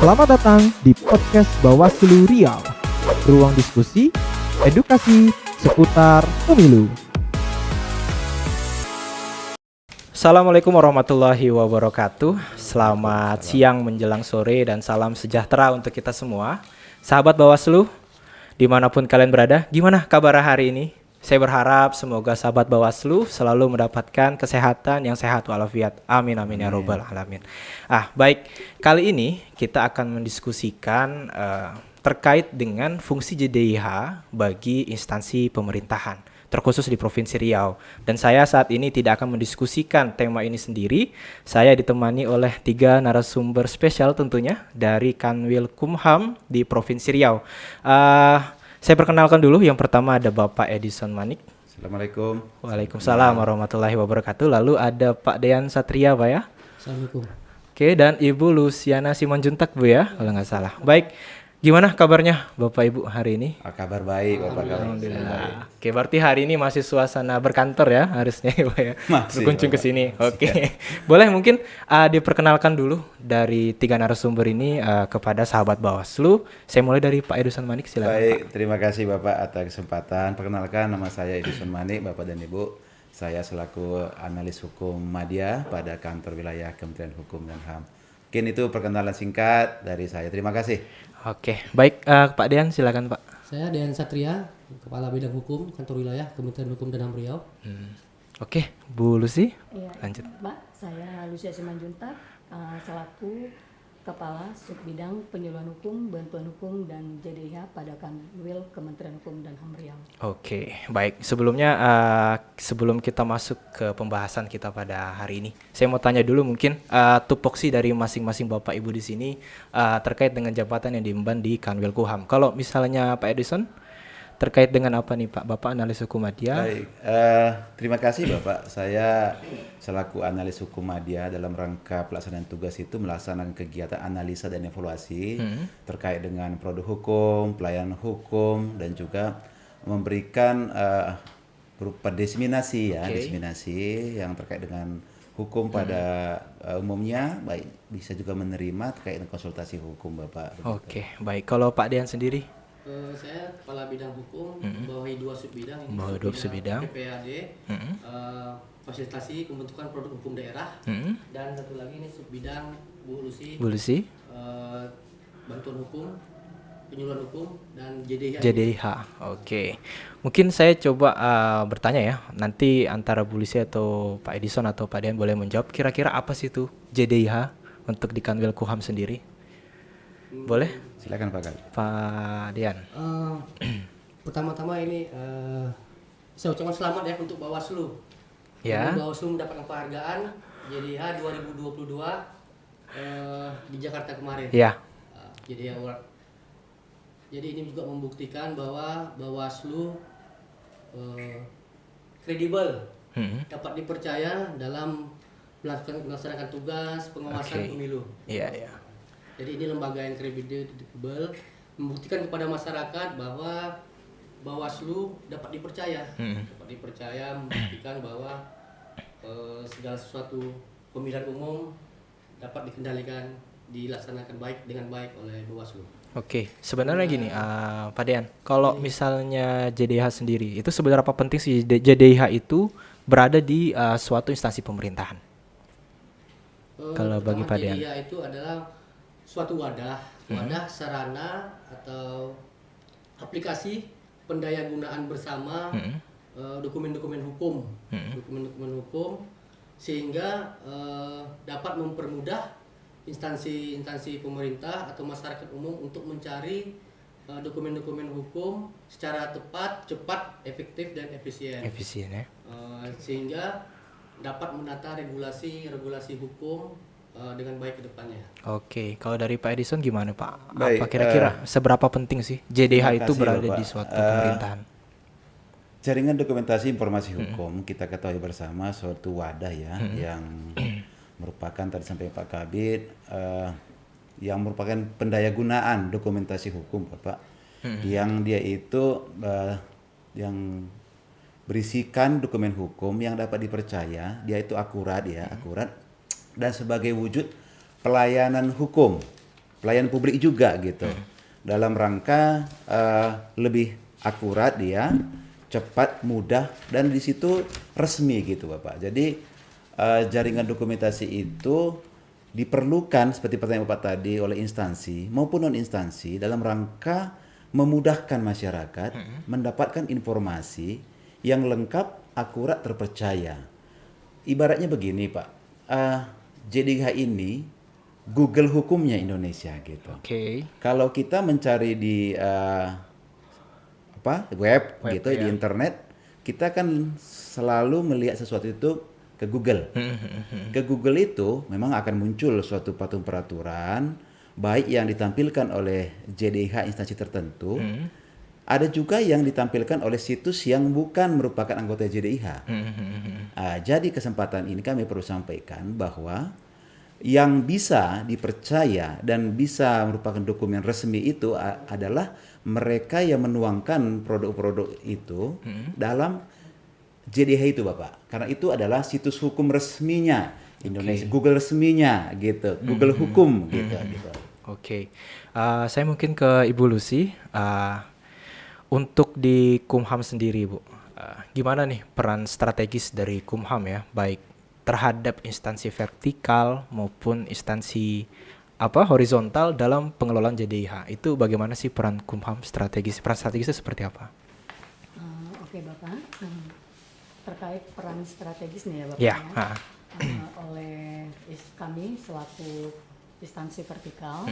Selamat datang di podcast Bawaslu Riau. Ruang diskusi, edukasi seputar pemilu. Assalamualaikum warahmatullahi wabarakatuh. Selamat siang menjelang sore dan salam sejahtera untuk kita semua. Sahabat Bawaslu, dimanapun kalian berada, gimana kabar hari ini? Saya berharap semoga sahabat Bawaslu selalu mendapatkan kesehatan yang sehat walafiat. Amin amin ya robbal alamin. Baik, kali ini kita akan mendiskusikan terkait dengan fungsi JDIH bagi instansi pemerintahan, terkhusus di Provinsi Riau. Dan saya saat ini tidak akan mendiskusikan tema ini sendiri. Saya ditemani oleh 3 narasumber spesial tentunya dari Kanwil Kumham di Provinsi Riau. Saya perkenalkan dulu, yang pertama ada Bapak Edison Manik. Assalamualaikum. Waalaikumsalam warahmatullahi wabarakatuh. Lalu ada Pak Dean Satria, Pak ya. Assalamualaikum. Oke, dan Ibu Luciana Simanjuntak, Bu ya, kalau nggak salah. Baik, gimana kabarnya Bapak Ibu hari ini? Kabar baik, Bapak. Alhamdulillah. Oke, berarti hari ini masih suasana berkantor ya harusnya ya, Pak ya. Masih, Berkunjung ke Bapak. sini. Oke. Boleh mungkin diperkenalkan dulu dari 3 narasumber ini kepada sahabat Bawaslu. Saya mulai dari Pak Edison Manik, silakan. Baik, terima kasih Bapak atas kesempatan. Perkenalkan, nama saya Edison Manik, Bapak dan Ibu. Saya selaku analis hukum media pada kantor wilayah Kementerian Hukum dan HAM. Mungkin itu perkenalan singkat dari saya. Terima kasih. Oke, baik Pak Dean, silakan Pak. Saya Dean Satria, Kepala Bidang Hukum Kantor Wilayah Kementerian Hukum dan HAM Riau. Oke, Bu Lucy, Iya, lanjut. Mbak, saya Lucia Simanjuntak, selaku Kepala Subbidang Penyuluhan Hukum, Bantuan Hukum, dan JDIH pada Kanwil Kementerian Hukum dan HAM Riau. Oke, baik. Sebelumnya, sebelum kita masuk ke pembahasan kita pada hari ini, saya mau tanya dulu mungkin tupoksi dari masing-masing Bapak Ibu di sini terkait dengan jabatan yang diemban di Kanwil Kumham. Kalau misalnya Pak Edison, terkait dengan apa nih Pak? Bapak analis hukum media. Baik, terima kasih Bapak. Saya selaku analis hukum media dalam rangka pelaksanaan tugas itu melaksanakan kegiatan analisa dan evaluasi terkait dengan produk hukum, pelayanan hukum, dan juga memberikan berupa diseminasi ya, diseminasi yang terkait dengan hukum pada umumnya, baik bisa juga menerima terkait dengan konsultasi hukum Bapak. Oke, baik. Kalau Pak Dean sendiri? Saya Kepala Bidang Hukum, membawahi 2 subbidang. Membawahi 2 subbidang. PPAD, fasilitasi pembentukan produk hukum daerah, dan satu lagi ini subbidang Bu Lucy, Bu Lucy? bantuan hukum, penyuluhan hukum, dan JDIH. JDIH, oke. Mungkin saya coba bertanya ya, nanti antara Bu Lucy atau Pak Edison atau Pak Dean boleh menjawab, kira-kira apa sih itu JDIH untuk di Kanwil Kumham sendiri? Boleh? Silakan Pak Kali. Pak Dean. Pertama-tama ini saya ucapkan selamat ya untuk Bawaslu. Ya. Bawaslu mendapatkan penghargaan JDIH 2022 di Jakarta kemarin. Ya. JDIH Award. Jadi ini juga membuktikan bahwa Bawaslu kredibel, dapat dipercaya dalam melaksanakan tugas pengawasan pemilu. Iya, iya. Jadi ini lembaga yang kredibel, membuktikan kepada masyarakat bahwa Bawaslu dapat dipercaya, membuktikan bahwa segala sesuatu pemilihan umum dapat dikendalikan, dilaksanakan dengan baik oleh Bawaslu. Oke, sebenarnya gini, Pak Dean, kalau misalnya JDIH sendiri, itu sebenarnya apa penting sih JDIH itu berada di suatu instansi pemerintahan? Kalau bagi Pak Dean. JDIH itu adalah suatu wadah sarana atau aplikasi pendayagunaan bersama dokumen-dokumen hukum, sehingga dapat mempermudah instansi pemerintah atau masyarakat umum untuk mencari dokumen-dokumen hukum secara tepat, cepat, efektif, dan efisien. Efisien ya. Sehingga dapat menata regulasi hukum dengan baik ke depannya. Oke, kalau dari Pak Edison gimana Pak? Baik, Apa kira-kira seberapa penting sih JDIH itu kasih, berada Bapak. di suatu pemerintahan? Jaringan dokumentasi informasi hukum kita ketahui bersama suatu wadah ya yang merupakan tadi sampai Pak Kabid yang merupakan pendayagunaan dokumentasi hukum Bapak yang dia itu yang berisikan dokumen hukum yang dapat dipercaya, dia itu akurat ya, akurat dan sebagai wujud pelayanan hukum pelayan publik juga gitu. Dalam rangka lebih akurat dia, cepat, mudah, dan di situ resmi gitu Bapak. Jadi jaringan dokumentasi itu diperlukan seperti pertanyaan Bapak tadi oleh instansi maupun non instansi dalam rangka memudahkan masyarakat mendapatkan informasi yang lengkap, akurat, terpercaya. Ibaratnya begini Pak, JDIH ini Google hukumnya Indonesia gitu. Oke. Kalau kita mencari di web gitu ya. di internet, kita kan selalu melihat sesuatu itu ke Google. Ke Google itu memang akan muncul suatu patung peraturan baik yang ditampilkan oleh JDIH instansi tertentu, ada juga yang ditampilkan oleh situs yang bukan merupakan anggota JDIH. Jadi kesempatan ini kami perlu sampaikan bahwa yang bisa dipercaya dan bisa merupakan dokumen resmi itu adalah mereka yang menuangkan produk-produk itu dalam JDIH itu Bapak. Karena itu adalah situs hukum resminya Indonesia, Google resminya gitu, Google hukum gitu. Oke. Saya mungkin ke Ibu Lucy. Untuk di Kumham sendiri Bu, gimana nih peran strategis dari Kumham ya, baik terhadap instansi vertikal maupun instansi horizontal dalam pengelolaan JDIH? Itu bagaimana sih peran Kumham strategis? Peran strategisnya seperti apa? Oke Bapak, terkait peran strategis nih ya Bapak Ya. Oleh kami selaku instansi vertikal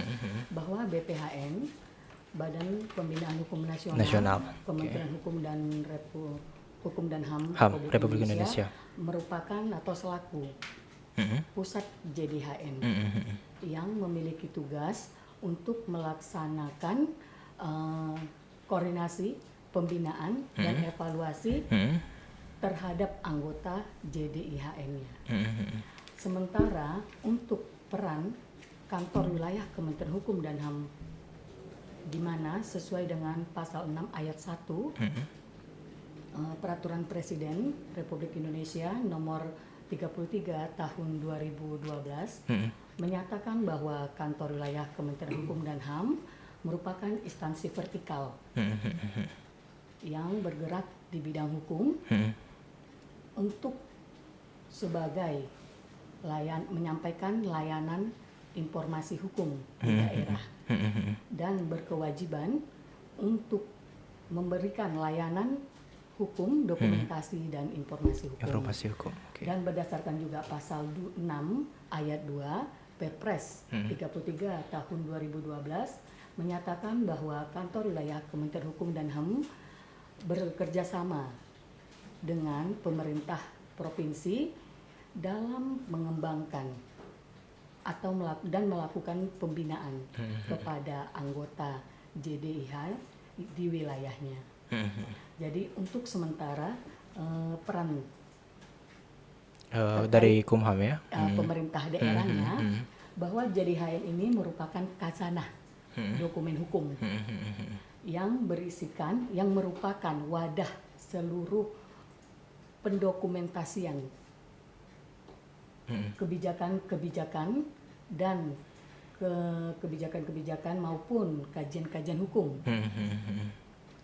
bahwa BPHN, Badan Pembinaan Hukum Nasional. Kementerian Hukum dan HAM Republik Indonesia merupakan atau selaku pusat JDHN yang memiliki tugas untuk melaksanakan koordinasi, pembinaan dan evaluasi terhadap anggota JDIHN-nya. Sementara untuk peran kantor wilayah Kementerian Hukum dan HAM, di mana sesuai dengan pasal 6 ayat 1 Peraturan Presiden Republik Indonesia nomor 33 tahun 2012 menyatakan bahwa kantor wilayah Kementerian Hukum dan HAM merupakan instansi vertikal yang bergerak di bidang hukum untuk sebagai menyampaikan layanan informasi hukum di daerah dan berkewajiban untuk memberikan layanan hukum, dokumentasi dan informasi hukum. Okay. Dan berdasarkan juga pasal 6 ayat 2 Perpres 33 tahun 2012 menyatakan bahwa kantor wilayah Kementerian Hukum dan HAM bekerja sama dengan pemerintah provinsi dalam mengembangkan atau melakukan pembinaan kepada anggota JDIH di wilayahnya. Jadi untuk sementara peran dari Kumham ya, pemerintah daerahnya bahwa JDIH ini merupakan khasanah dokumen hukum yang merupakan wadah seluruh pendokumentasian kebijakan-kebijakan dan kebijakan-kebijakan maupun kajian-kajian hukum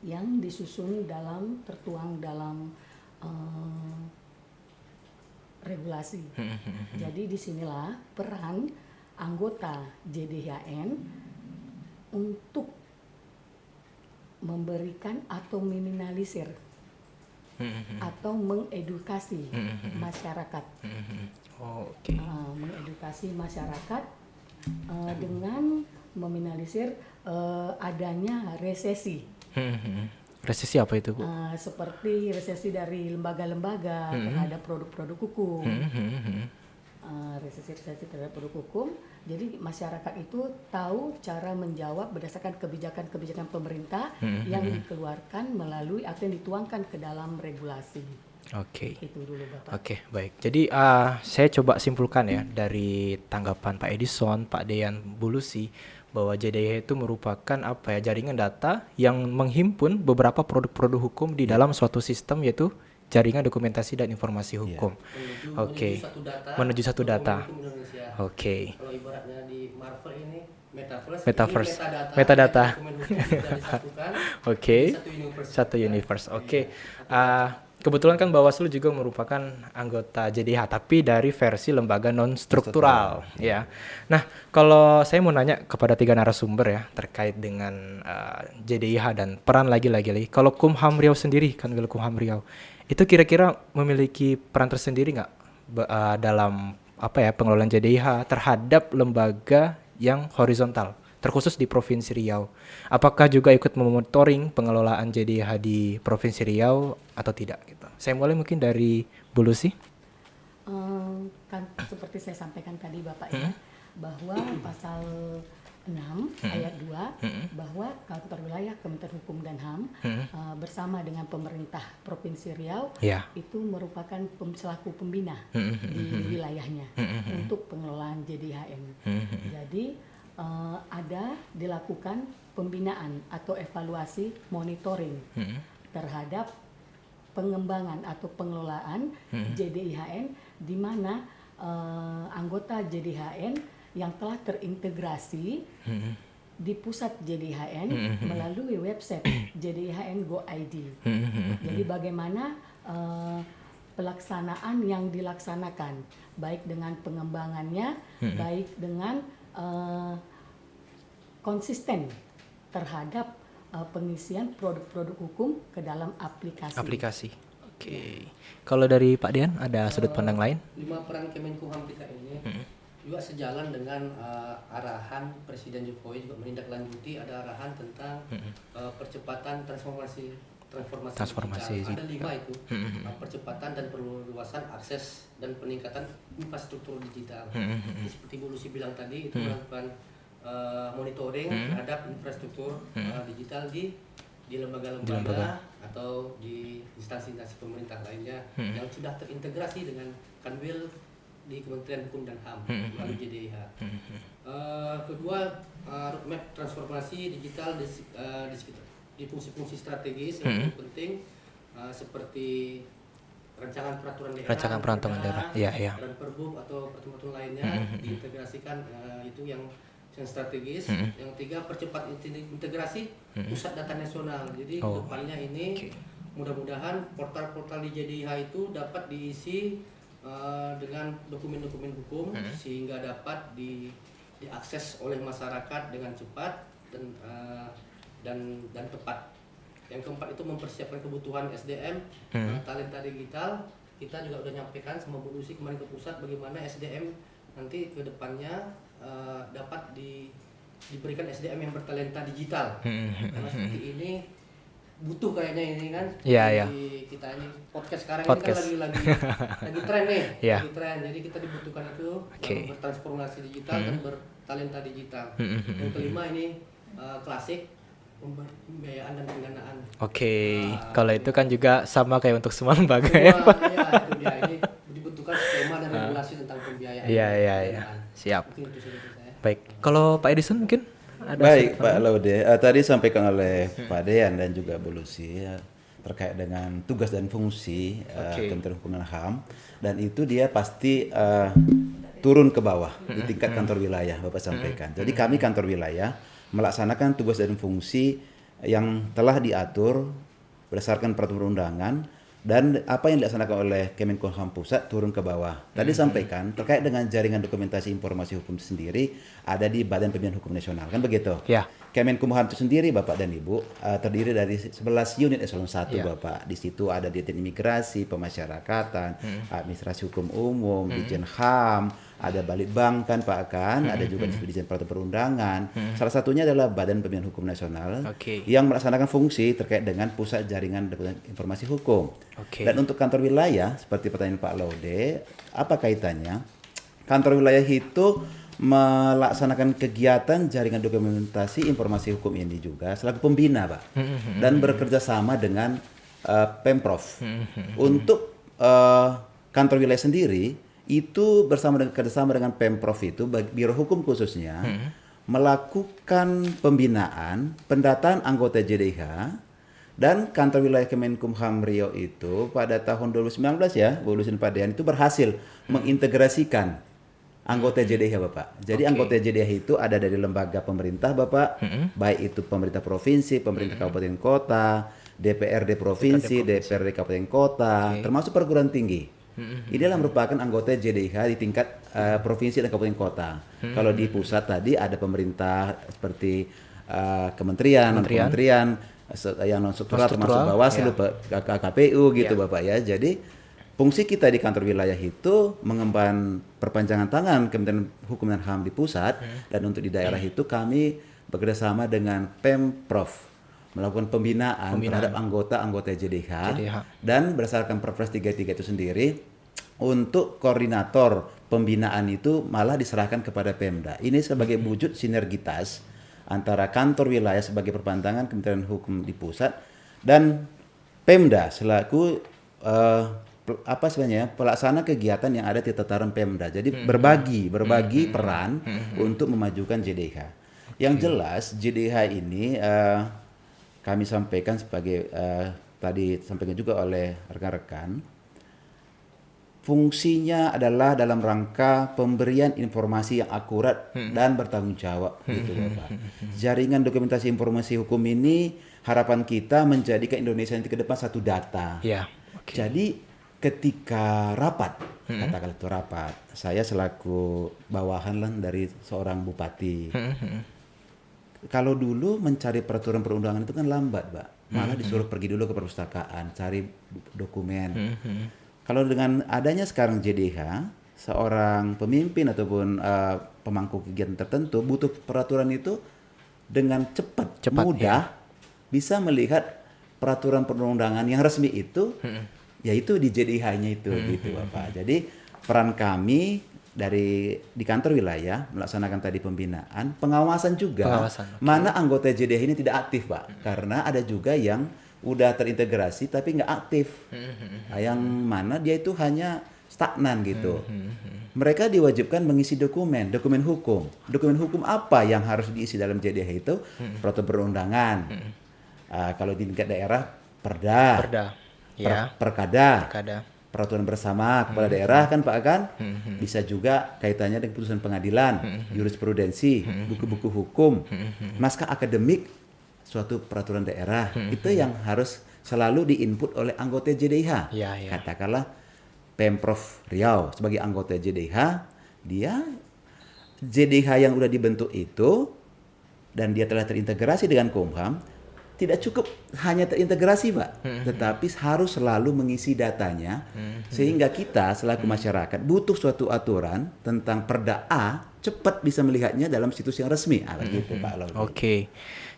yang disusun tertuang dalam regulasi. Jadi disinilah peran anggota JDHN untuk memberikan atau meminimalisir atau mengedukasi masyarakat. Mengedukasi masyarakat dengan meminimalisir adanya resesi. Resesi apa itu Bu? Seperti resesi dari lembaga-lembaga terhadap produk-produk hukum. Resesi terhadap produk hukum. Jadi masyarakat itu tahu cara menjawab berdasarkan kebijakan-kebijakan pemerintah yang dikeluarkan melalui atau yang dituangkan ke dalam regulasi. Oke. Itu dulu Bapak. Oke, baik. Jadi saya coba simpulkan ya dari tanggapan Pak Edison, Pak Deyan, Bu Lucy, bahwa JDIH itu merupakan jaringan data yang menghimpun beberapa produk-produk hukum di dalam suatu sistem yaitu jaringan dokumentasi dan informasi hukum. Oke. Menuju satu data. dokumen hukum Indonesia. Oke. Kalau ibaratnya di Marvel ini Metaverse, Metaverse. ini Metadata. dokumen hukum sudah disatukan Oke. di satu universe. Satu universe. Oke. Kebetulan kan Bawaslu juga merupakan anggota JDH tapi dari versi lembaga non struktural ya. Nah, kalau saya mau nanya kepada 3 narasumber ya terkait dengan JDIH dan peran lagi-lagi. Kalau Kumham Riau sendiri, Kanwil Kumham Riau, itu kira-kira memiliki peran tersendiri nggak dalam pengelolaan JDIH terhadap lembaga yang horizontal, terkhusus di Provinsi Riau? Apakah juga ikut memonitoring pengelolaan JDIH di Provinsi Riau atau tidak? Gitu. Saya mulai mungkin dari Bu Lucy. Kan seperti saya sampaikan tadi Bapak ya, bahwa pasal 6 ayat 2 bahwa kantor wilayah Kementerian Hukum dan HAM bersama dengan pemerintah Provinsi Riau itu merupakan selaku pembina di wilayahnya untuk pengelolaan JDHN. Jadi ada dilakukan pembinaan atau evaluasi monitoring terhadap pengembangan atau pengelolaan JDIHN di mana anggota JDIHN yang telah terintegrasi di pusat JDIHN melalui website JDIHN Go ID. Jadi bagaimana pelaksanaan yang dilaksanakan baik dengan pengembangannya, baik dengan konsisten terhadap pengisian produk-produk hukum ke dalam aplikasi. Oke. Kalau dari Pak Dian ada sudut pandang lain? 5 peran Kemenkumham kita ini juga sejalan dengan arahan Presiden Jokowi juga menindaklanjuti ada arahan tentang percepatan transformasi digital. Ada 5 itu percepatan dan perluasan akses dan peningkatan infrastruktur digital. Seperti Bu Lucy bilang tadi itu melakukan monitoring terhadap infrastruktur digital di lembaga-lembaga atau di instansi-instansi pemerintah lainnya yang sudah terintegrasi dengan Kanwil di Kementerian Hukum dan HAM melalui JDIH. Kedua, roadmap transformasi digital di fungsi-fungsi strategis yang penting seperti rancangan peraturan daerah, dan Perbuk atau peraturan lainnya diintegrasikan itu yang strategis. Yang 3, percepat integrasi pusat data nasional. Jadi kedepannya ini mudah-mudahan portal-portal di JDIH itu dapat diisi dengan dokumen-dokumen hukum sehingga dapat diakses oleh masyarakat dengan cepat dan tepat. Yang keempat itu mempersiapkan kebutuhan SDM, talenta digital. Kita juga sudah nyampaikan sama Bu Lucy kemarin ke pusat bagaimana SDM nanti ke depannya dapat diberikan SDM yang bertalenta digital. Karena seperti ini butuh kayaknya ini kan. Kita ini podcast sekarang ini kan lagi tren nih. Lagi tren. Jadi kita dibutuhkan itu bertransformasi digital dan bertalenta digital. Yang kelima ini klasik pembiayaan dan pendanaan. Kalau itu kan juga sama kayak untuk semua lembaga ya. Itu dia ini dibutuhkan skema dan regulasi tentang pembiayaan. Siap. Baik, kalau Pak Edison mungkin ada. Baik, Pak Laude. Tadi sampaikan oleh Pak Dean dan juga Bu Lucy terkait dengan tugas dan fungsi Kementerian Hukum dan HAM, dan itu dia pasti turun ke bawah di tingkat kantor wilayah, Bapak sampaikan. Jadi kami kantor wilayah melaksanakan tugas dan fungsi yang telah diatur berdasarkan peraturan undangan dan apa yang dilaksanakan oleh Kemenkumham Pusat turun ke bawah. Tadi sampaikan terkait dengan jaringan dokumentasi informasi hukum sendiri ada di Badan Pembinaan Hukum Nasional, kan begitu? Kemenkumham itu sendiri Bapak dan Ibu terdiri dari 11 unit eselon 1 Bapak. Di situ ada Dirjen Imigrasi, Pemasyarakatan, Administrasi Hukum Umum, Dirjen HAM, ada Balitbang kan Pak Akan, ada juga Dirjen Peraturan Perundangan. Salah satunya adalah Badan Pembinaan Hukum Nasional yang melaksanakan fungsi terkait dengan pusat jaringan informasi hukum. Dan untuk kantor wilayah seperti pertanyaan Pak Laude, apa kaitannya? Kantor wilayah itu melaksanakan kegiatan jaringan dokumentasi informasi hukum ini juga selaku pembina, Pak, dan bekerja sama dengan Pemprov. Untuk kantor wilayah sendiri itu kerjasama dengan Pemprov itu Biro Hukum khususnya melakukan pembinaan pendataan anggota JDIH Dan kantor wilayah Kemenkumham Riau itu pada tahun 2019 ya, Bu Lusin Padean itu berhasil mengintegrasikan anggota JDIH Bapak. Jadi anggota JDIH itu ada dari lembaga pemerintah Bapak, baik itu pemerintah provinsi, pemerintah kabupaten kota, DPRD provinsi, DPRD kabupaten kota, termasuk perguruan tinggi. Ini adalah merupakan anggota JDIH di tingkat provinsi dan kabupaten kota. Kalau di pusat tadi ada pemerintah seperti kementerian yang non struktural termasuk Bawaslu, KPU gitu Bapak ya. Jadi fungsi kita di kantor wilayah itu mengemban perpanjangan tangan Kementerian Hukum dan HAM di pusat, dan untuk di daerah itu kami bekerjasama dengan Pemprov melakukan pembinaan terhadap anggota JDIH. Dan berdasarkan Perpres 33 itu sendiri, untuk koordinator pembinaan itu malah diserahkan kepada Pemda. Ini sebagai wujud sinergitas antara kantor wilayah sebagai perpanjangan Kementerian Hukum di pusat dan Pemda selaku pelaksana kegiatan yang ada di tataran Pemda. Jadi berbagi peran untuk memajukan JDIH. Yang jelas JDIH ini kami sampaikan sebagai tadi sampaikan juga oleh rekan-rekan, fungsinya adalah dalam rangka pemberian informasi yang akurat dan bertanggung jawab gitu Bapak. Jaringan dokumentasi informasi hukum ini harapan kita menjadikan Indonesia nanti ke depan satu data. Jadi ketika rapat, katakanlah itu rapat, saya selaku bawahan lah dari seorang bupati. Kalau dulu mencari peraturan perundangan itu kan lambat, Pak. Malah disuruh pergi dulu ke perpustakaan, cari dokumen. Kalau dengan adanya sekarang JDIH, seorang pemimpin ataupun pemangku kegiatan tertentu butuh peraturan itu dengan cepat mudah bisa melihat peraturan perundangan yang resmi itu, yaitu di JDIH-nya itu gitu Bapak. Jadi peran kami di kantor wilayah melaksanakan tadi pembinaan, pengawasan juga. Mana anggota JDIH ini tidak aktif Pak, karena ada juga yang udah terintegrasi tapi nggak aktif, yang mana dia itu hanya stagnan gitu. Mereka diwajibkan mengisi dokumen hukum. Dokumen hukum apa yang harus diisi dalam JDIH itu? Peraturan perundangan. Kalau di tingkat daerah perda, perkada, peraturan bersama kepala daerah kan Pak kan. Bisa juga kaitannya dengan putusan pengadilan, jurisprudensi, buku-buku hukum, naskah akademik suatu peraturan daerah. Itu yang harus selalu diinput oleh anggota JDIH. Katakanlah Pemprov Riau sebagai anggota JDIH, dia JDIH yang udah dibentuk itu dan dia telah terintegrasi dengan Kumham, tidak cukup hanya terintegrasi Pak, tetapi harus selalu mengisi datanya, sehingga kita selaku masyarakat butuh suatu aturan tentang Perda A cepat bisa melihatnya dalam situs yang resmi. Gitu Pak Laudi.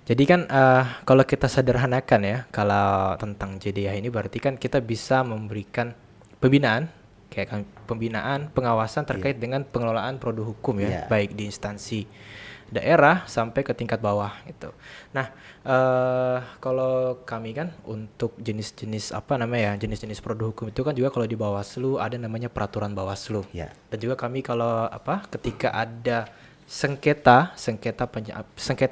Jadi kan kalau kita sederhanakan ya, kalau tentang JDIH ini berarti kan kita bisa memberikan pembinaan, pengawasan terkait dengan pengelolaan produk hukum ya, baik di instansi daerah sampai ke tingkat bawah gitu. Nah, kalau kami kan untuk jenis-jenis jenis-jenis produk hukum itu kan juga kalau di Bawaslu ada namanya peraturan Bawaslu. Dan juga kami kalau ketika ada sengketa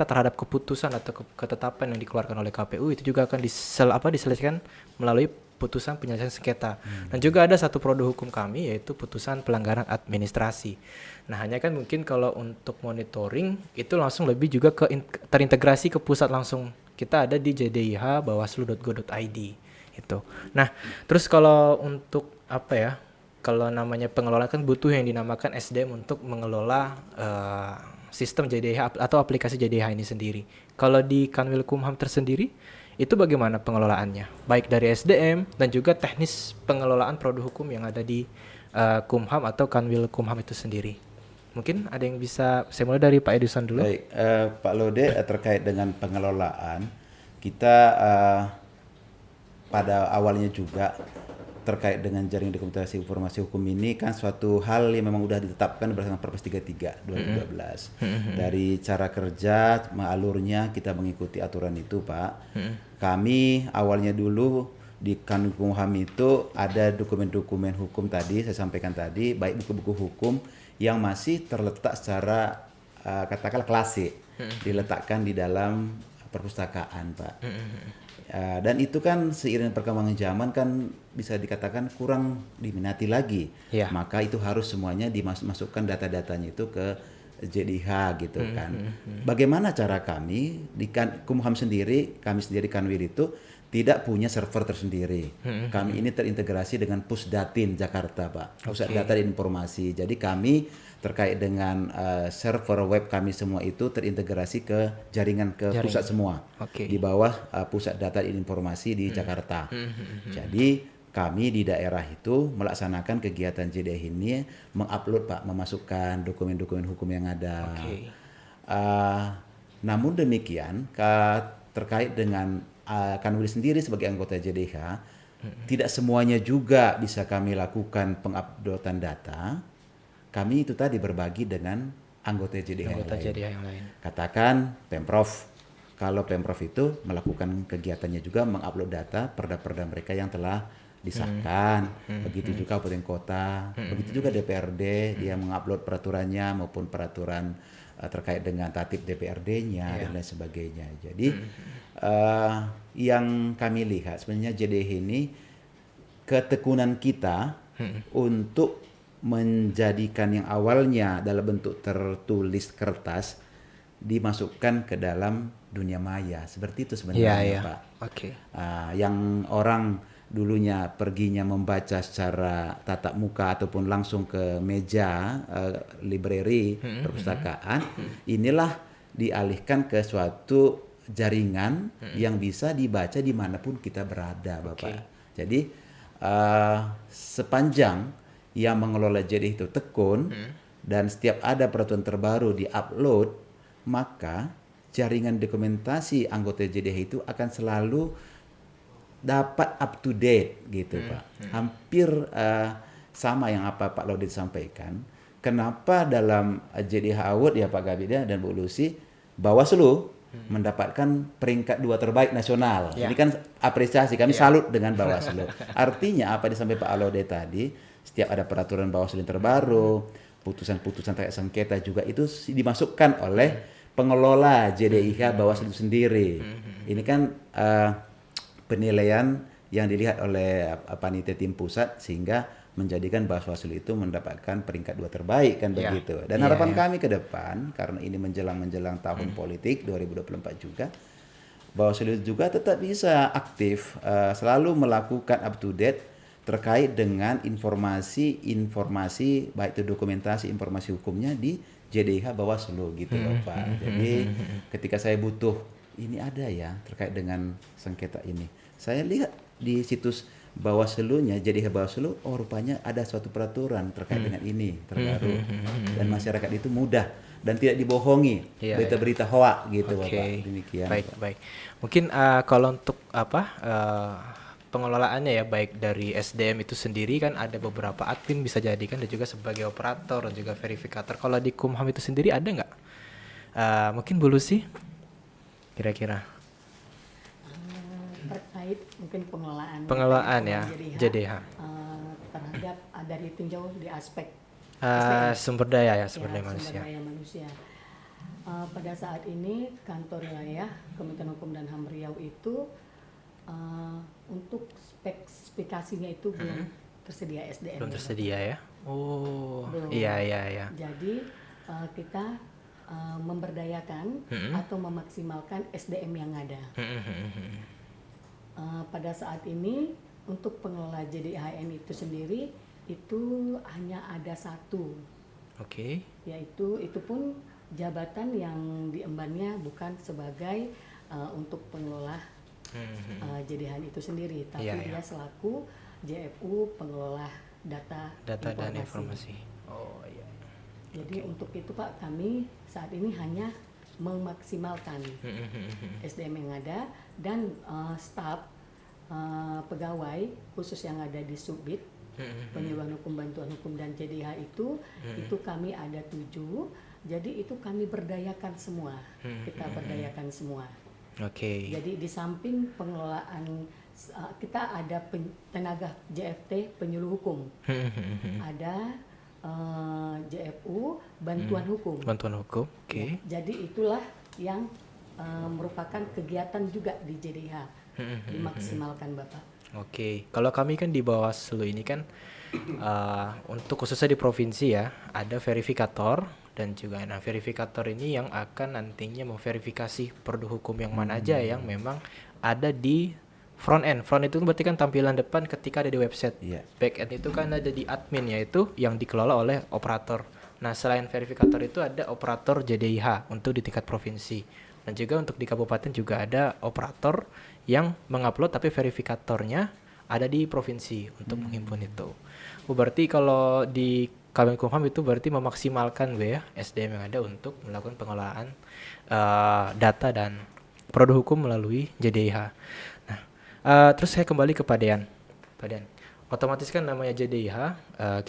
terhadap keputusan atau ketetapan yang dikeluarkan oleh KPU itu juga akan diselesaikan melalui putusan penyelesaian sengketa. Dan juga ada satu produk hukum kami yaitu putusan pelanggaran administrasi. Nah, hanya kan mungkin kalau untuk monitoring itu langsung lebih juga terintegrasi ke pusat langsung. Kita ada di JDIH bawaslu.go.id itu. Nah, terus kalau untuk kalau namanya pengelola kan butuh yang dinamakan SDM untuk mengelola sistem JDIH atau aplikasi JDIH ini sendiri. Kalau di Kanwil Kumham tersendiri, itu bagaimana pengelolaannya? Baik dari SDM dan juga teknis pengelolaan produk hukum yang ada di Kumham atau Kanwil Kumham itu sendiri. Mungkin ada yang bisa, saya mulai dari Pak Edison dulu. Baik, Pak Lode, terkait dengan pengelolaan, kita pada awalnya juga terkait dengan jaringan dokumentasi informasi hukum ini kan suatu hal yang memang sudah ditetapkan berdasarkan Perpres 33 2012. Dari cara kerja, alurnya kita mengikuti aturan itu Pak. Kami awalnya dulu di Kanwil Kumham itu ada dokumen-dokumen hukum tadi, saya sampaikan tadi, baik buku-buku hukum yang masih terletak secara katakanlah klasik, diletakkan di dalam perpustakaan Pak. Dan itu kan seiring perkembangan zaman kan bisa dikatakan kurang diminati lagi. Iya. Maka itu harus semuanya dimasukkan data-datanya itu ke JDH gitu kan. Bagaimana cara kami di Kumham sendiri, kami sendiri Kanwil itu tidak punya server tersendiri. Kami ini terintegrasi dengan Pusdatin Jakarta, Pak. Pusat Data dan Informasi. Jadi kami terkait dengan server web kami semua itu terintegrasi ke jaringan pusat semua. Oke. Di bawah Pusat Data dan Informasi di Jakarta. Jadi kami di daerah itu melaksanakan kegiatan JDH ini, mengupload Pak, memasukkan dokumen-dokumen hukum yang ada. Oke. Namun demikian terkait dengan Kanwil sendiri sebagai anggota JDH, tidak semuanya juga bisa kami lakukan penguploadan data. Kami itu tadi berbagi dengan anggota JDH yang lain. JDH yang lain. Katakan Pemprov. Kalau Pemprov itu melakukan kegiatannya juga mengupload data perda-perda mereka yang telah disahkan. Begitu juga kabupaten kota, begitu juga DPRD, dia mengupload peraturannya maupun peraturan terkait dengan tatip DPRD-nya dan lain sebagainya. Jadi yang kami lihat sebenarnya JDH ini ketekunan kita untuk menjadikan yang awalnya dalam bentuk tertulis kertas dimasukkan ke dalam dunia maya. Seperti itu sebenarnya, Pak. Oke. Yang orang dulunya perginya membaca secara tatap muka ataupun langsung ke meja library perpustakaan, inilah dialihkan ke suatu jaringan yang bisa dibaca dimanapun kita berada, Bapak. Jadi sepanjang yang mengelola JDH itu tekun dan setiap ada peraturan terbaru di-upload, maka jaringan dokumentasi anggota JDH itu akan selalu dapat up to date gitu, Pak. Hampir sama yang apa Pak Laude sampaikan. Kenapa dalam JDH Award ya Pak Gabida dan Bu Lucy, Bawaslu mendapatkan peringkat 2 terbaik nasional. Ini kan apresiasi, kami salut dengan Bawaslu. Artinya apa disampaikan Pak Laude tadi, setiap ada peraturan Bawaslu yang terbaru, putusan-putusan terkait sengketa juga itu dimasukkan oleh pengelola JDIH Bawaslu sendiri. Ini kan penilaian yang dilihat oleh panitia tim pusat sehingga menjadikan Bawaslu itu mendapatkan peringkat 2 terbaik kan begitu. Dan harapan kami ke depan karena ini menjelang tahun politik 2024 juga, Bawaslu juga tetap bisa aktif selalu melakukan up to date terkait dengan informasi baik itu dokumentasi informasi hukumnya di JDIH Bawaslu gitu loh Pak. Jadi ketika saya butuh ini ada ya terkait dengan sengketa ini, saya lihat di situs Bawaslu-nya, JDIH Bawaslu, oh rupanya ada suatu peraturan terkait dengan ini terbaru dan masyarakat itu mudah dan tidak dibohongi berita-berita hoak gitu Bapak. Demikian. Baik. Mungkin kalau untuk pengelolaannya ya baik dari SDM itu sendiri kan ada beberapa admin bisa jadikan dan juga sebagai operator dan juga verifikator. Kalau di Kumham itu sendiri ada nggak? Mungkin Bu Lucy kira-kira terkait mungkin pengelolaan ya JDH terhadap dari tinjau di aspek sumber daya manusia. Pada saat ini kantor wilayah Kementerian Hukum dan HAM Riau itu untuk spesifikasinya itu belum tersedia SDM. Belum tersedia ya? Oh, belum. Iya. Jadi kita memberdayakan atau memaksimalkan SDM yang ada. Pada saat ini untuk pengelola JDIHN itu sendiri itu hanya ada satu. Oke. Yaitu itu pun jabatan yang diembannya bukan sebagai untuk pengelola JDIHN itu sendiri, tapi dia selaku JFU pengelola data dan informasi. Oh iya. Jadi untuk itu Pak kami saat ini hanya memaksimalkan SDM yang ada dan staf pegawai khusus yang ada di Subbid penyuluhan hukum, bantuan hukum dan JDH itu kami ada 7. Jadi itu kami berdayakan semua, kita berdayakan semua. Oke. Jadi di samping pengelolaan kita ada tenaga JFT penyuluh hukum, ada JFU bantuan hukum. Bantuan hukum, oke. Ya, jadi itulah yang merupakan kegiatan juga di JDH. dimaksimalkan Bapak. Oke, kalau kami kan di Bawaslu ini kan untuk khususnya di provinsi ya, ada verifikator dan juga nah verifikator ini yang akan nantinya memverifikasi produk hukum yang mana aja yang memang ada di front end. Front itu berarti kan tampilan depan ketika ada di website. Iya. Back end itu kan ada di admin, yaitu yang dikelola oleh operator. Nah, selain verifikator itu ada operator JDIH untuk di tingkat provinsi. Dan juga untuk di kabupaten juga ada operator yang mengupload tapi verifikatornya ada di provinsi untuk menghimpun itu. Berarti kalau di Kemenkumham itu berarti memaksimalkan ya SDM yang ada untuk melakukan pengelolaan data dan produk hukum melalui JDIH. Nah, terus saya kembali ke Pak Dean. Pak Dean, otomatis kan namanya JDIH,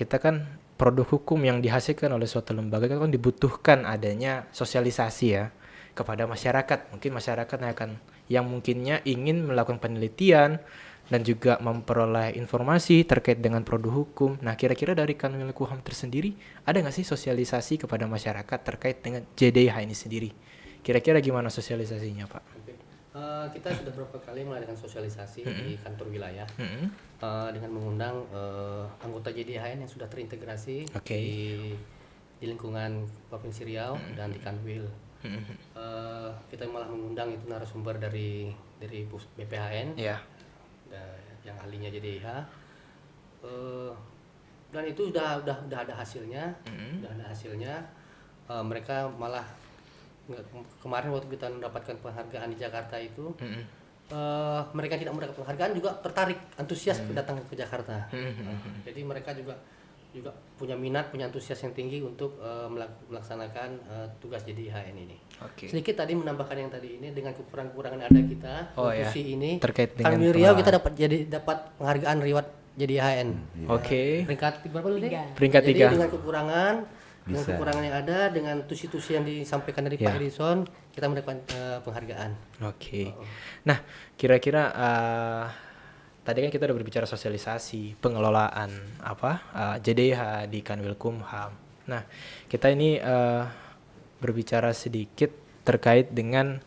kita kan produk hukum yang dihasilkan oleh suatu lembaga kan dibutuhkan adanya sosialisasi ya kepada masyarakat. Mungkin masyarakat yang mungkinnya ingin melakukan penelitian dan juga memperoleh informasi terkait dengan produk hukum. Nah, kira-kira dari Kemenkumham tersendiri ada nggak sih sosialisasi kepada masyarakat terkait dengan JDIH ini sendiri? Kira-kira gimana sosialisasinya, Pak? Kita sudah beberapa kali mengadakan sosialisasi di kantor wilayah dengan mengundang anggota JDIHN yang sudah terintegrasi di lingkungan Provinsi Riau dan di Kanwil. Kita malah mengundang itu narasumber dari BPHN. Yang ahlinya JDIH, dan itu udah ada hasilnya, mereka malah kemarin waktu kita mendapatkan penghargaan di Jakarta itu, mereka tidak mendapat penghargaan juga tertarik, antusias datang ke Jakarta. Jadi mereka juga punya minat, punya antusias yang tinggi untuk melaksanakan tugas JDIHN ini. Sedikit tadi menambahkan yang tadi ini dengan kekurangan-kekurangan yang ada kita ini terkait dengan Kanwil Riau kita dapat penghargaan reward JDIHN. Peringkat berapa dulu deh? Peringkat 3. Jadi dengan kekurangan yang ada, dengan tusi-tusi yang disampaikan dari Pak Edison, kita mendapatkan penghargaan. Nah, kira-kira tadi kan kita udah berbicara sosialisasi, pengelolaan JDIH di Kemenkumham. Nah, kita ini berbicara sedikit terkait dengan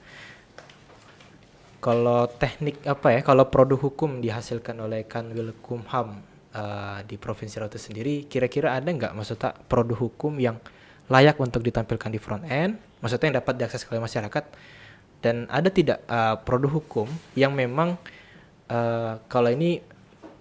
kalau teknik kalau produk hukum dihasilkan oleh Kemenkumham di Provinsi Riau itu sendiri, kira-kira ada nggak maksudnya produk hukum yang layak untuk ditampilkan di front end, maksudnya yang dapat diakses oleh masyarakat, dan ada tidak produk hukum yang memang kalau ini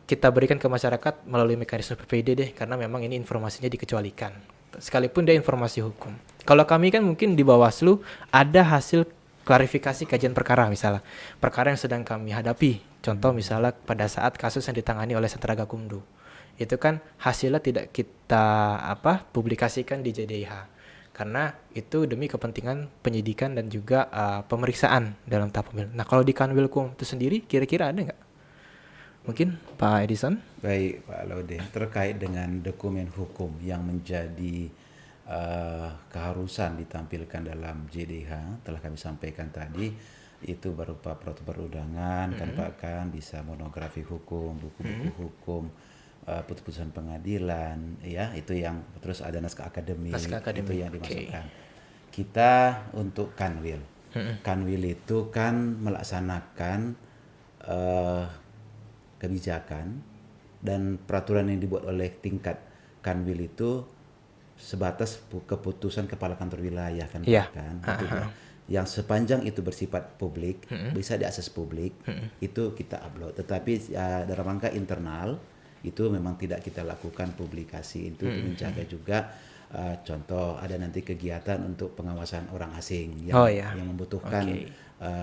kita berikan ke masyarakat melalui mekanisme PPID deh, karena memang ini informasinya dikecualikan, sekalipun dia informasi hukum. Kalau kami kan mungkin di Bawaslu ada hasil klarifikasi kajian perkara, misalnya perkara yang sedang kami hadapi, contoh misalnya pada saat kasus yang ditangani oleh Sentra Gakumdu, itu kan hasilnya tidak kita publikasikan di JDIH karena itu demi kepentingan penyidikan dan juga pemeriksaan dalam tahap pemilu. Nah, kalau di Kanwilkum itu sendiri kira-kira ada nggak? Mungkin Pak Edison? Baik Pak Laude, terkait dengan dokumen hukum yang menjadi keharusan ditampilkan dalam JDIH telah kami sampaikan tadi, itu berupa protokol perundangan, kan bisa monografi hukum, buku-buku hukum, putusan pengadilan, ya itu yang, terus ada naskah akademik, itu yang dimasukkan. Kita untuk Kanwil, Kanwil itu kan melaksanakan kebijakan dan peraturan yang dibuat oleh tingkat Kanwil itu sebatas keputusan kepala kantor wilayah kan, yang sepanjang itu bersifat publik, bisa diakses publik, itu kita upload. Tetapi dalam rangka internal itu memang tidak kita lakukan publikasi, itu untuk menjaga juga contoh ada nanti kegiatan untuk pengawasan orang asing yang membutuhkan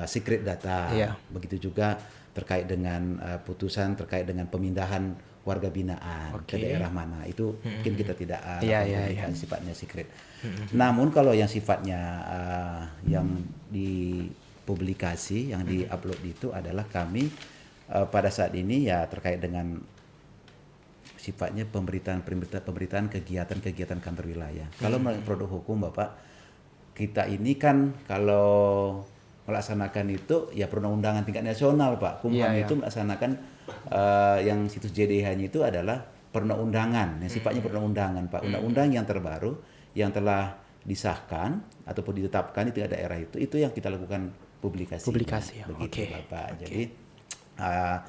secret data, begitu juga terkait dengan putusan terkait dengan pemindahan warga binaan ke daerah mana, itu mungkin kita tidak sifatnya secret. Namun kalau yang sifatnya yang dipublikasi, yang diupload itu adalah kami pada saat ini ya terkait dengan sifatnya pemberitaan kegiatan-kegiatan kantor wilayah. Kalau produk hukum Bapak, kita ini kan kalau melaksanakan itu ya perundang-undangan tingkat nasional Pak. Kumham itu melaksanakan yang situs JDIH-nya itu adalah perundang-undangan, yang sifatnya perundang-undangan Pak. Undang-undang yang terbaru yang telah disahkan ataupun ditetapkan di tingkat daerah itu yang kita lakukan publikasi. Publikasi, begitu Bapak. Jadi uh,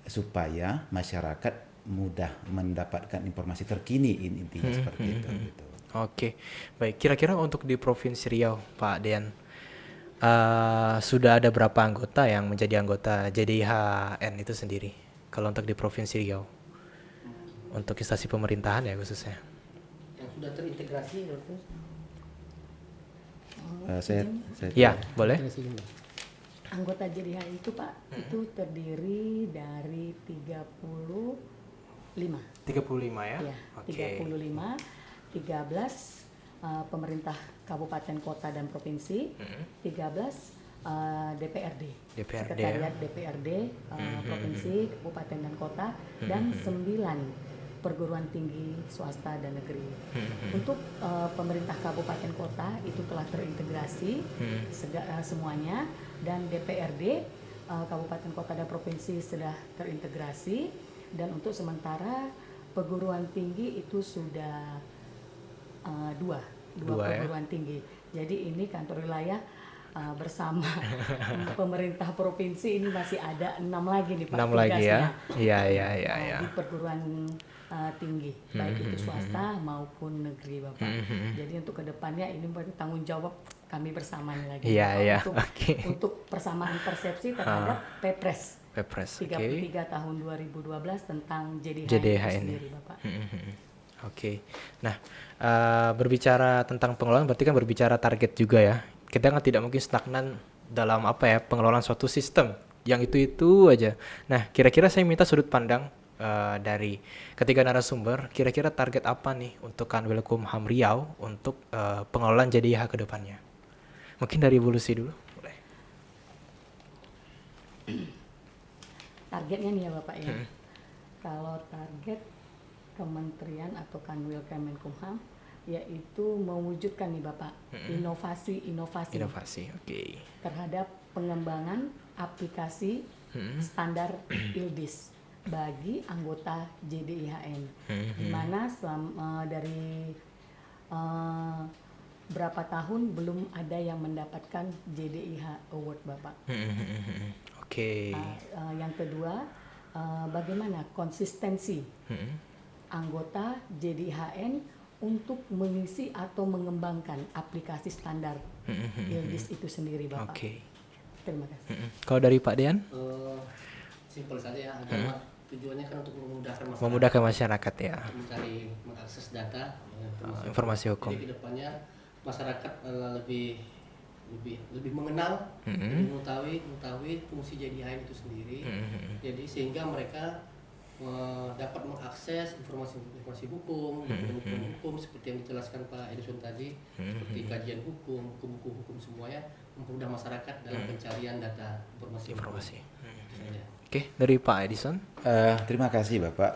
supaya masyarakat mudah mendapatkan informasi terkini, intinya seperti itu gitu. Oke, baik. Kira-kira untuk di Provinsi Riau, Pak Dean, sudah ada berapa anggota yang menjadi anggota JDIHN itu sendiri? Kalau untuk di Provinsi Riau, untuk instansi pemerintahan ya khususnya. Yang sudah terintegrasi Dr. Saya Ya, boleh. Anggota JDIH itu Pak, itu terdiri dari 35. 35 ya? Ya, 35, 13 pemerintah kabupaten, kota dan provinsi, 13 DPRD, DPRD, sekretariat DPRD provinsi, kabupaten dan kota, dan 9 perguruan tinggi swasta dan negeri. Untuk pemerintah kabupaten kota itu telah terintegrasi semuanya, dan DPRD kabupaten kota dan provinsi sudah terintegrasi, dan untuk sementara perguruan tinggi itu sudah dua perguruan tinggi. Jadi ini kantor wilayah bersama pemerintah provinsi ini masih ada 6 lagi nih Pak 6 lagi ya. tugasnya. Iya. Di perguruan tinggi, baik itu swasta maupun negeri Bapak. Jadi untuk kedepannya ini berarti tanggung jawab kami bersama nih lagi Iya, Bapak, untuk persamaan persepsi terhadap Pepres Pepres. 33 tahun 2012 tentang JDH JDH ini. sendiri Bapak. Oke. Nah, berbicara tentang pengelolaan berarti kan berbicara target juga ya. Kita kan tidak mungkin stagnan dalam pengelolaan suatu sistem yang itu aja. Nah, kira-kira saya minta sudut pandang dari ketiga narasumber, kira-kira target apa nih untuk Kanwilkumham Riau untuk pengelolaan JDIH ke depannya? Mungkin dari Bu Lucy dulu, boleh. Targetnya nih ya Bapak ya. Kalau target kementerian atau Kanwil Kemenkumham yaitu mewujudkan nih Bapak inovasi Oke. terhadap pengembangan aplikasi standar ILDIS bagi anggota JDIHN, di mana dari berapa tahun belum ada yang mendapatkan JDIH Award Bapak. Oke. Yang kedua, bagaimana konsistensi anggota JDIHN untuk mengisi atau mengembangkan aplikasi standar ILDIS itu sendiri Bapak. Oke. Terima kasih. Kalau dari Pak Dean? Simpel saja ya, agar tujuannya kan untuk memudahkan masyarakat, Memudahkan masyarakat ya. untuk mencari mengakses data, Informasi hukum. Jadi kedepannya masyarakat lebih mengenal, lebih mengetahui fungsi JDIH itu sendiri. Jadi sehingga mereka dapat mengakses informasi hukum, dokumen hukum seperti yang dijelaskan Pak Edison tadi, seperti kajian hukum, buku hukum semuanya, mempermudah masyarakat dalam pencarian data informasi. Oke, dari Pak Edison. Terima kasih Bapak.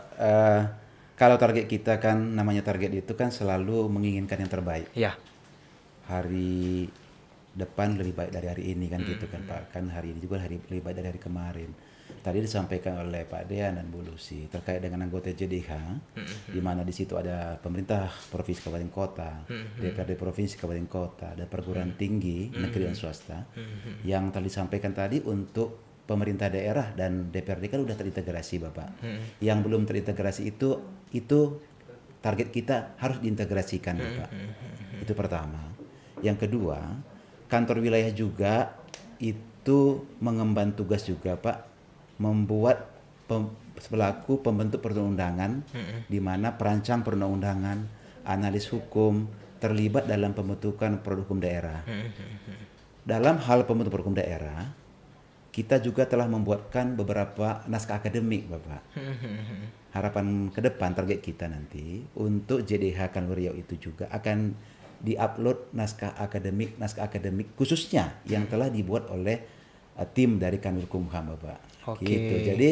Kalau target kita kan namanya target itu kan selalu menginginkan yang terbaik. Ya. Hari depan lebih baik dari hari ini kan gitu kan Pak. Kan hari ini juga lebih baik dari hari kemarin. Tadi disampaikan oleh Pak Dean dan Bu Lucy terkait dengan anggota JDH, di mana di situ ada pemerintah provinsi kabupaten kota, DPRD provinsi kabupaten kota, dan perguruan tinggi negeri dan swasta. Yang tadi disampaikan tadi untuk pemerintah daerah dan DPRD kan udah terintegrasi Bapak. Yang belum terintegrasi itu target kita harus diintegrasikan Bapak. Itu pertama. Yang kedua, kantor wilayah juga itu mengemban tugas juga Pak, membuat selaku pembentuk perundang-undangan, di mana perancang perundang-undangan, analis hukum terlibat dalam pembentukan produk hukum daerah. Dalam hal pembentukan produk hukum daerah, kita juga telah membuatkan beberapa naskah akademik Bapak. Harapan ke depan target kita nanti untuk JDH Kanwil Riau itu juga akan diupload naskah akademik khususnya yang telah dibuat oleh tim dari Kanwilkumham Bapak. Oke. Gitu. Jadi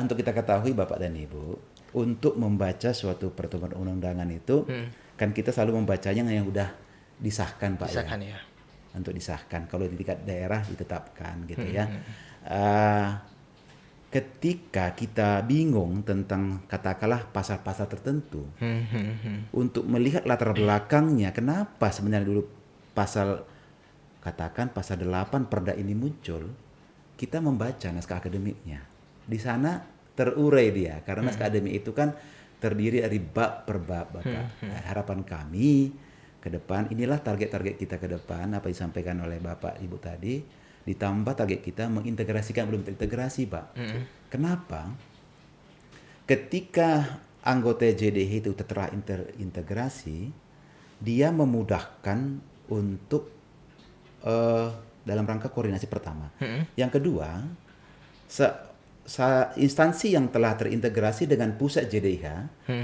untuk kita ketahui Bapak dan Ibu, untuk membaca suatu peraturan undang-undangan itu kan kita selalu membacanya yang udah disahkan Pak. Disahkan ya. Untuk disahkan. Kalau di tingkat daerah ditetapkan gitu ya. Ketika kita bingung tentang katakanlah pasal-pasal tertentu, untuk melihat latar belakangnya kenapa sebenarnya dulu pasal 8 Perda ini muncul, kita membaca naskah akademiknya. Di sana terurai dia, karena naskah akademik itu kan terdiri dari bab per bab, Bapak. Nah, harapan kami ke depan, inilah target-target kita ke depan, apa yang disampaikan oleh Bapak Ibu tadi, ditambah target kita mengintegrasikan belum terintegrasi, Pak. Kenapa? Ketika anggota JDH itu telah terintegrasi, dia memudahkan untuk dalam rangka koordinasi pertama. Yang kedua, instansi yang telah terintegrasi dengan pusat JDIH,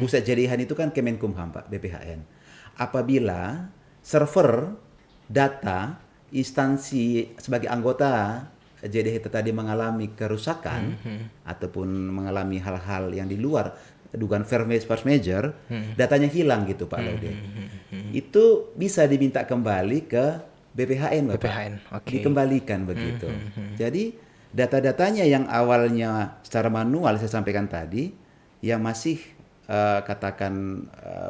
pusat JDIH itu kan Kemenkumham, Pak, BPHN. Apabila server data instansi sebagai anggota JDIH itu tadi mengalami kerusakan ataupun mengalami hal-hal yang di luar dugaan force major, datanya hilang gitu, Pak Laude. Itu bisa diminta kembali ke BPHN, Bapak. BPHN, oke. Dikembalikan begitu. Jadi data-datanya yang awalnya secara manual saya sampaikan tadi, yang masih katakan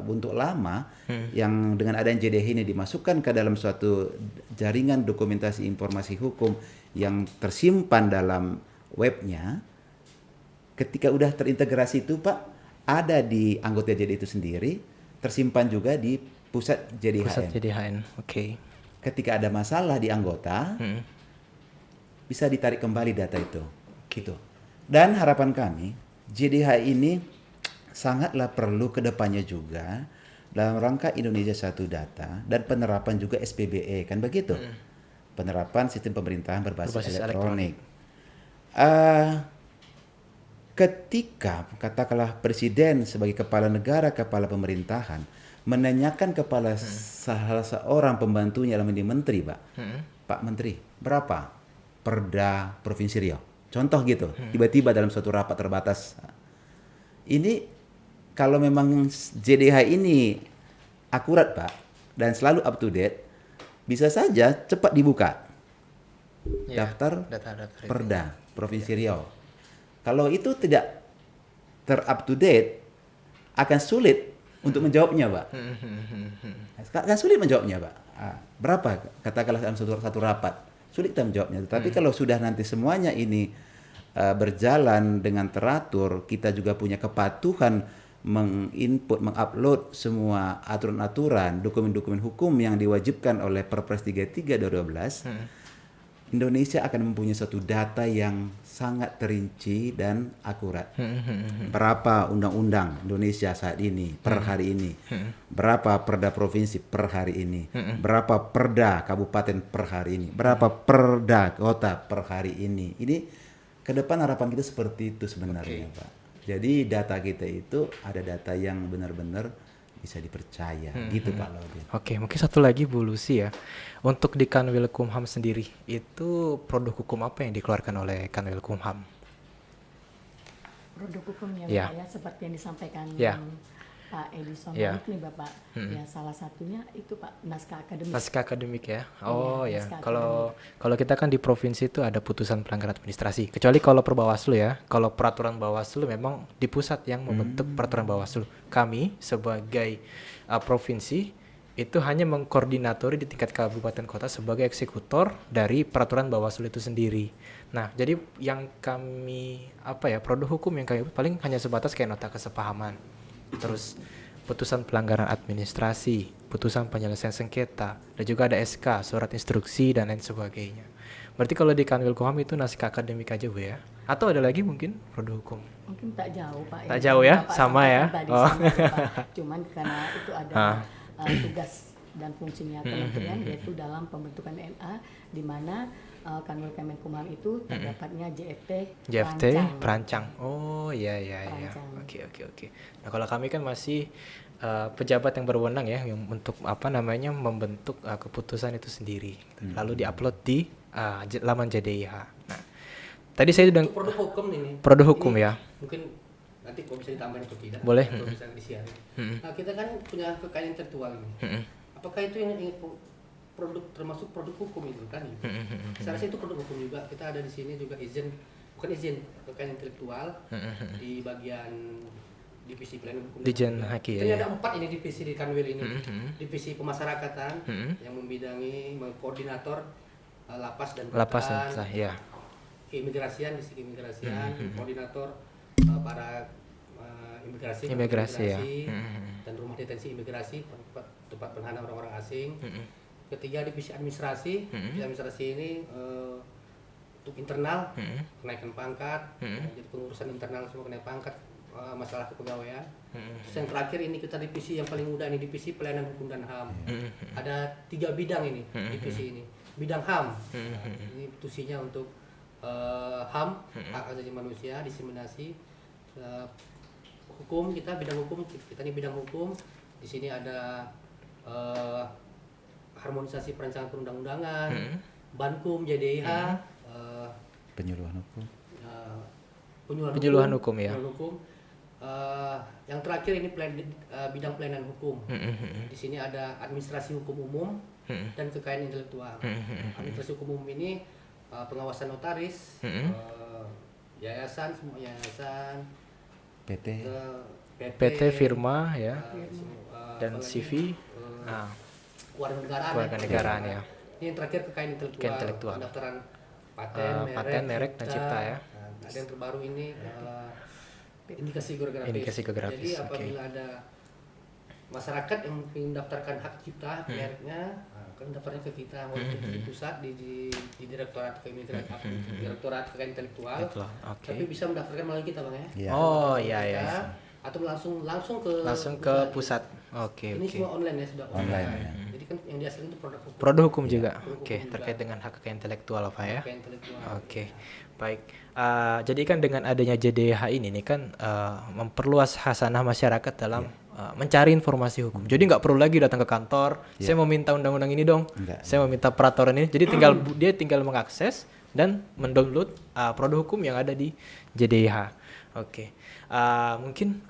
bentuk lama, yang dengan adanya JDH ini dimasukkan ke dalam suatu jaringan dokumentasi informasi hukum yang tersimpan dalam webnya, ketika udah terintegrasi itu, Pak, ada di anggota JDH itu sendiri, tersimpan juga di pusat JDHN. Pusat JDHN, oke. Ketika ada masalah di anggota, bisa ditarik kembali data itu. Gitu. Dan harapan kami, JDH ini sangatlah perlu ke depannya juga dalam rangka Indonesia Satu Data dan penerapan juga SPBE, kan begitu? Penerapan sistem pemerintahan berbasis elektronik. Ketika katakanlah presiden sebagai kepala negara, kepala pemerintahan menanyakan kepada salah seorang pembantunya dalam menjadi menteri, Pak. Pak Menteri, berapa perda Provinsi Riau? Contoh gitu, tiba-tiba dalam suatu rapat terbatas. Ini kalau memang JDH ini akurat, Pak, dan selalu up to date, bisa saja cepat dibuka daftar Data-data perda Provinsi Riau. Kalau itu tidak ter-up to date, akan sulit untuk menjawabnya, Pak. Akan sulit menjawabnya, Pak. Berapa? Katakanlah dalam satu rapat. Sulit kita menjawabnya. Tapi kalau sudah nanti semuanya ini berjalan dengan teratur, kita juga punya kepatuhan menginput, mengupload semua aturan-aturan, dokumen-dokumen hukum yang diwajibkan oleh Perpres 33 2012, Indonesia akan mempunyai suatu data yang sangat terinci dan akurat. Berapa undang-undang Indonesia saat ini, per hari ini. Berapa perda provinsi per hari ini. Berapa perda kabupaten per hari ini. Berapa perda kota per hari ini. Ini ke depan harapan kita seperti itu sebenarnya, Pak. Jadi data kita itu ada data yang benar-benar bisa dipercaya, gitu Pak Laude. Oke, mungkin satu lagi Bu Lucy ya. Untuk di Kanwilkumham sendiri, itu produk hukum apa yang dikeluarkan oleh Kanwilkumham? Produk hukumnya, Ya. Bapak, ya, seperti yang disampaikan Ya. Pak Edison Ya. nih, Bapak. Ya, salah satunya itu, Pak, naskah akademik. Naskah akademik ya. Oh ya. naskah Kalau kita kan di provinsi itu ada putusan pelanggaran administrasi. Kecuali kalau per Bawaslu ya. Kalau peraturan Bawaslu memang di pusat yang membentuk peraturan Bawaslu. Kami sebagai provinsi itu hanya mengkoordinatori di tingkat kabupaten kota sebagai eksekutor dari peraturan Bawaslu itu sendiri. Nah, jadi yang kami produk hukum yang kami paling hanya sebatas kayak nota kesepahaman. Terus putusan pelanggaran administrasi, putusan penyelesaian sengketa, dan juga ada SK, surat instruksi dan lain sebagainya. Berarti kalau di Kanwilkumham itu naskah akademik aja, Bu ya? Atau ada lagi mungkin produk hukum? Mungkin tak jauh, Pak. Tak jauh ya? Bapak Sama ya? sampaikan tadi, Oh. sama, Bapak. Cuman karena itu ada tugas dan fungsinya kementerian, yaitu dalam pembentukan NA, di mana Kanwil Kemenkumham itu terdapatnya JFT perancang. Oh iya. Perancang. Oke. Nah, kalau kami kan masih pejabat yang berwenang ya, yang untuk membentuk keputusan itu sendiri. Lalu diupload di laman JDIH. Nah, tadi saya sudah Untuk produk hukum ini. Produk hukum ini ya. Mungkin nanti kalau bisa ditambahin atau tidak. Boleh. Atau bisa disiarin. Nah, kita kan punya kekayaan intelektual ini. Apakah itu yang produk termasuk produk hukum itu kan? Saya rasa itu produk hukum juga. Kita ada di sini juga bukan izin kekayaan intelektual di bagian divisi pelayanan hukum. Dijen Haki Ini ya. ada 4 ini divisi di Kanwil ini. Divisi pemasyarakatan yang membidangi mengkoordinator lapas dan Lapas kejaksaan. ya. keimigrasian, di segi keimigrasian, koordinator para imigrasi Imigrasi, ya. dan rumah detensi imigrasi, tempat penahanan orang-orang asing. Ketiga, divisi administrasi. Divisi administrasi ini untuk internal, kenaikan pangkat, jadi pengurusan internal semua kenaikan pangkat, masalah kepegawaian. Terus yang terakhir ini kita divisi yang paling mudah, ini divisi pelayanan hukum dan HAM. Ada 3 bidang ini, divisi ini. Bidang HAM, ini tusinya untuk HAM, hak asasi manusia, diseminasi. Hukum, kita bidang hukum, kita ini bidang hukum. Di sini ada harmonisasi perancangan perundang-undangan, Bankum, JDIH, Penyuluhan hukum. Penyuluhan hukum, ya. penyuluhan hukum. Yang terakhir ini bidang pelayanan hukum. Di sini ada administrasi hukum umum dan kekayaan intelektual. Administrasi hukum umum ini pengawasan notaris, yayasan, semua yayasan, PT. PT, firma, ya, dan apalagi, CV, kewarganegaraan ya. Ini yang terakhir kekayaan intelektual. Pendaftaran paten, merek, dan cipta, ya. Ada yang terbaru ini indikasi geografis. Jadi apabila ada masyarakat yang ingin mendaftarkan hak cipta mereknya, kan daftarnya ke kita, walaupun di pusat di Direktorat Keimigrasian, Direktorat Kekayaan Intelektual. Tapi bisa mendaftarkan melalui kita, Bang, ya. Iya. Oh, iya. Atau langsung ke pusat. Oke. Ini semua online ya, sudah Online, ya. Jadi kan yang dihasilkan itu produk hukum. Produk hukum juga. Produk Oke, hukum terkait juga. dengan hak kekayaan intelektual, Pak, ya. Kekayaan intelektual. Oke, baik. Jadi kan dengan adanya JDH ini nih kan memperluas khasanah masyarakat dalam mencari informasi hukum. Jadi nggak perlu lagi datang ke kantor. Saya mau minta undang-undang ini dong. Enggak. Saya mau minta peraturan ini. Jadi dia tinggal mengakses dan mendownload produk hukum yang ada di JDH. Oke. Mungkin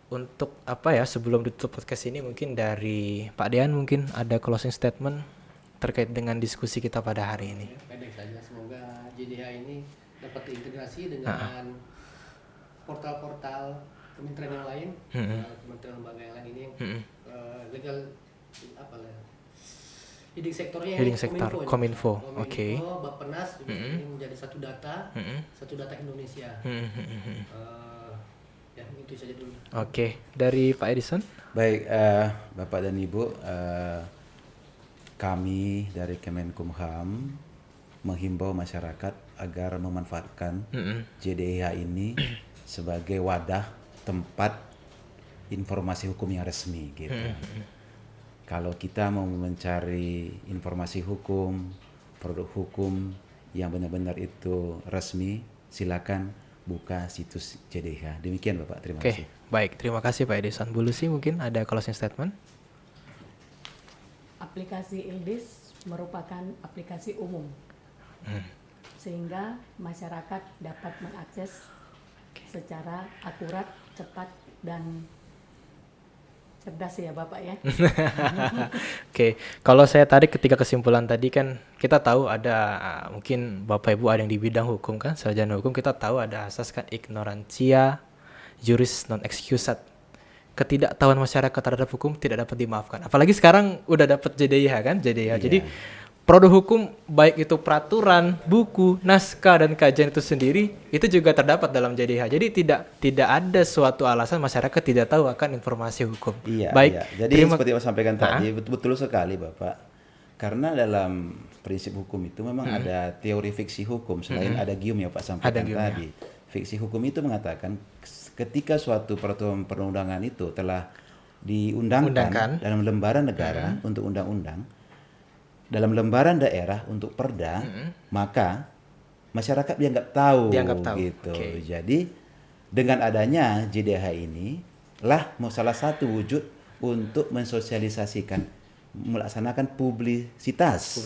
untuk sebelum ditutup podcast ini mungkin dari Pak Dean mungkin ada closing statement terkait dengan diskusi kita pada hari ini. Pendek saja, semoga JDH ini dapat terintegrasi dengan portal-portal kementerian yang lain, kementerian lembaga yang lain ini yang legal leading sektornya Leading sektor, Kominfo. Oke. Bappenas ini menjadi satu data Indonesia. Ya, itu saja dulu. Oke, dari Pak Edison. Baik, Bapak dan Ibu, kami dari Kemenkumham menghimbau masyarakat agar memanfaatkan JDH ini sebagai wadah tempat informasi hukum yang resmi gitu. Kalau kita mau mencari informasi hukum, produk hukum yang benar-benar itu resmi, silakan buka situs JDH. Demikian Bapak, terima kasih. Baik, terima kasih Pak Edison. Bu Lucy mungkin ada closing statement? Aplikasi ILDIS merupakan aplikasi umum, sehingga masyarakat dapat mengakses secara akurat, cepat, dan cerdas ya Bapak ya. Oke, kalau saya tarik ketika kesimpulan tadi kan kita tahu ada mungkin Bapak Ibu ada yang di bidang hukum kan, sarjana hukum, kita tahu ada asas kan ignorantia juris non excusat. Ketidaktahuan masyarakat terhadap hukum tidak dapat dimaafkan. Apalagi sekarang udah dapat JDIH kan, JDIH. Jadi produk hukum baik itu peraturan, buku, naskah dan kajian itu sendiri itu juga terdapat dalam JDIH. Jadi tidak ada suatu alasan masyarakat tidak tahu akan informasi hukum. Iya, baik. iya. Jadi seperti yang saya sampaikan tadi, betul sekali Bapak. Karena dalam prinsip hukum itu memang ada teori fiksi hukum selain ada gium yang Pak sampaikan tadi. Fiksi hukum itu mengatakan ketika suatu peraturan perundangan itu telah diundangkan dalam lembaran negara untuk undang-undang, dalam lembaran daerah untuk perda, maka masyarakat dianggap tahu. Gitu. Jadi dengan adanya JDH ini lah salah satu wujud untuk mensosialisasikan, melaksanakan publisitas.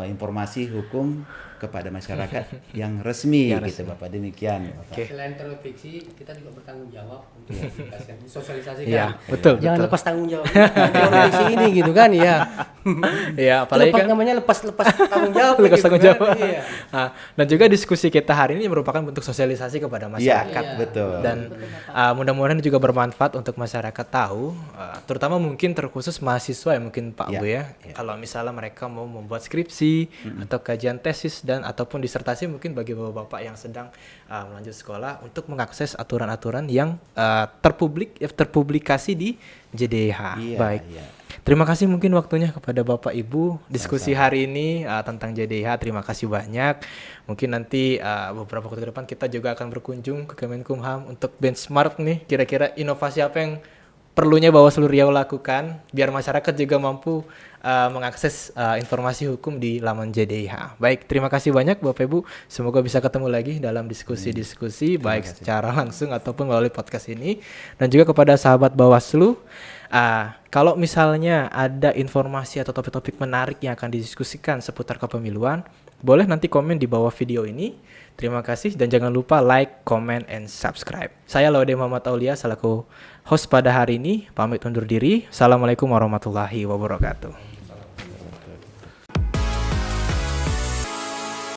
Informasi hukum kepada masyarakat yang resmi gitu Bapak. Demikian Bapak. Selain teori fiksi, kita juga bertanggung jawab untuk mensosialisasikan. Iya, betul. Jangan lepas tanggung jawab teori fiksi ini gitu kan ya. Ya, apalagi Lepas kan namanya lepas tanggung jawab. lepas gitu tanggung kan. jawab. Iya. Ah, dan juga diskusi kita hari ini merupakan bentuk sosialisasi kepada Iya, masyarakat. betul. Dan mudah-mudahan ini juga bermanfaat untuk masyarakat tahu, terutama mungkin terkhusus mahasiswa ya mungkin Pak Iya, Bu ya. Kalau misalnya mereka mau membuat skripsi atau kajian tesis dan ataupun disertasi, mungkin bagi bapak-bapak yang sedang melanjut sekolah untuk mengakses aturan-aturan yang terpublikasi di JDH. Iya, Baik. iya. Terima kasih mungkin waktunya kepada Bapak Ibu diskusi hari ini tentang JDH. Terima kasih banyak. Mungkin nanti beberapa waktu ke depan kita juga akan berkunjung ke Kemenkumham untuk benchmark nih kira-kira inovasi apa yang perlunya Bawaslu Riau lakukan biar masyarakat juga mampu mengakses informasi hukum di laman JDH. Baik, terima kasih banyak Bapak Ibu. Semoga bisa ketemu lagi dalam diskusi-diskusi baik secara langsung ataupun melalui podcast ini. Dan juga kepada sahabat Bawaslu, kalau misalnya ada informasi atau topik-topik menarik yang akan didiskusikan seputar kepemiluan, boleh nanti komen di bawah video ini. Terima kasih dan jangan lupa like, comment, and subscribe. Saya Laude Muhammad Aulia selaku host pada hari ini. Pamit undur diri. Assalamualaikum warahmatullahi wabarakatuh.